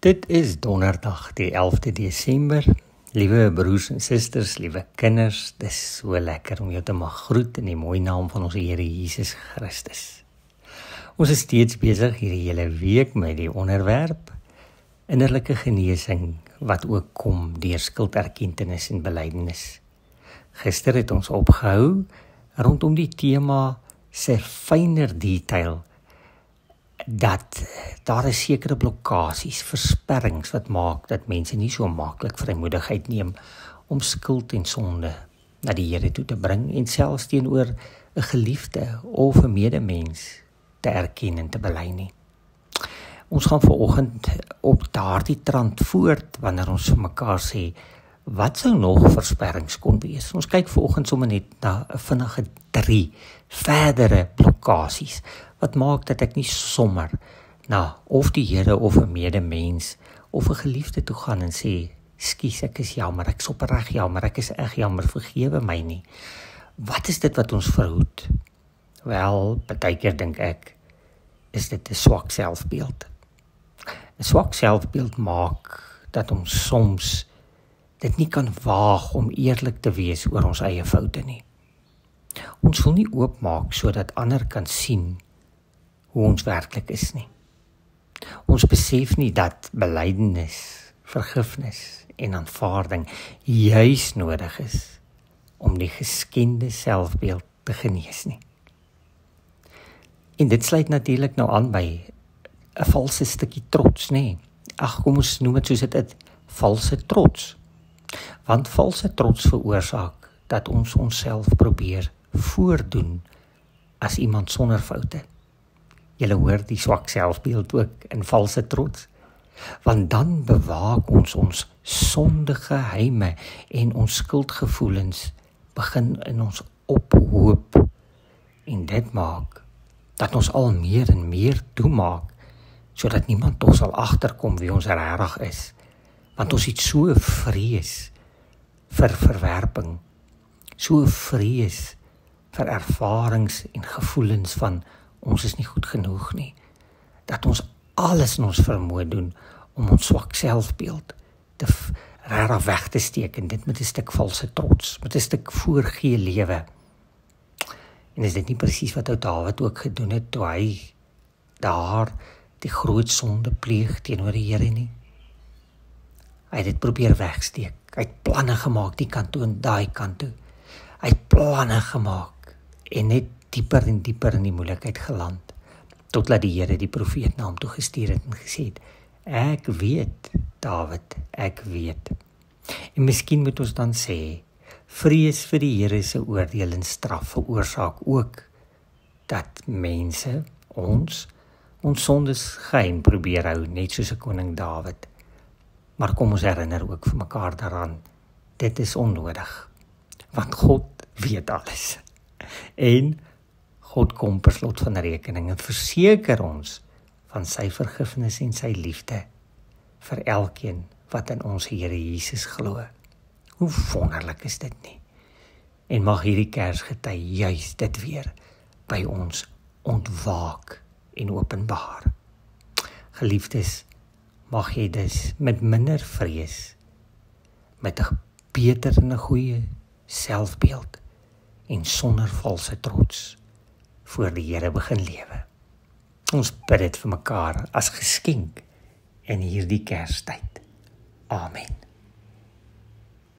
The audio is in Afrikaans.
Dit is donderdag die 11de Desember. Liewe broers en susters, liewe kinders, dis so lekker om jou te mag groet in die mooi naam van ons Here Jesus Christus. Ons is steeds besig hierdie hele week met die onderwerp innerlike genesing wat ook kom deur skulderkentenis en belydenis. Gister het ons opgehou rondom die tema se fynere detail dat daar is sekere blokkasies, versperrings wat maak dat mense nie so maklik vrymoedigheid neem om skuld en sonde na die Here toe te bring en selfs teenoor 'n geliefde of 'n medemens te erken en te bely nie. Ons gaan vanoggend op daardie trant voort wanneer ons vir mekaar sê, wat sou nog versperrings kon wees? Ons kyk vanoggend sommer net na 'n vinnige 3 verdere blokkasies wat maak dat ek nie sommer na of die Here of 'n medemens of 'n geliefde toe gaan en sê, "Skus, ek is jammer, ek is opreg jammer, ek is reg jammer, vergewe my nie." Wat is dit wat ons verhoed? Wel, partykeer dink ek, is dit 'n swak selfbeeld. 'n Swak selfbeeld maak dat ons soms dit nie kan waag om eerlik te wees oor ons eie foute nie. Ons wil nie oopmaak sodat ander kan sien hoe ons werklik is nie. Ons besef nie dat belydenis, vergifnis en aanvaarding juis nodig is om die geskende selfbeeld te genees nie. En dit sluit natuurlik nou aan by 'n valse stukkie trots, nê? Ag, kom ons noem dit soos dit is, valse trots. Want valse trots veroorsaak dat ons onsself probeer voordoen as iemand sonder foute. Julle hoor die swak selfbeeld ook in valse trots, want dan bewaak ons sondige geheime en ons skuldgevoelens begin in ons ophoop en dit maak dat ons al meer en meer toemaak sodat niemand tog sal agterkom wie ons regtig is, want ons het so vrees vir verwerping, so vrees vir ervarings en gevoelens van ons is nie goed genoeg nie, dat ons alles in ons vermoë doen om ons swak selfbeeld te regtig weg te steek en dit met 'n stuk valse trots, met 'n stuk voorgee lewe. En is dit nie presies wat ou Dawid ook gedoen het toe hy daar die groot sonde pleeg teenoor die Here nie? Hy het dit probeer wegsteek. Hy het planne gemaak die kant toe en daai kant toe. Hy het planne gemaak en net dieper en dieper in die moeilikheid geland, totdat die Here die profeet na hom toe gestuur het en gesê het, "Ek weet, Dawid, ek weet." En miskien moet ons dan sê, vrees vir die Here se oordeel en straf veroorsaak ook dat mense ons sondes geheim probeer hou, net soos 'n koning Dawid. Maar kom ons herinner ook vir mekaar daaraan, dit is onnodig, want God weet alles. En God kom per slot van rekening en verseker ons van sy vergifnis en sy liefde vir elkeen wat in ons Here Jesus glo. Hoe wonderlik is dit nie? En mag hierdie Kersgety juis dit weer by ons ontwaak en openbaar. Geliefdes, mag jy dus met minder vrees, met 'n beter en 'n goeie selfbeeld en sonder valse trots voor die Here begin lewe. Ons bid dit vir mekaar as geskenk in hierdie Kerstyd. Amen.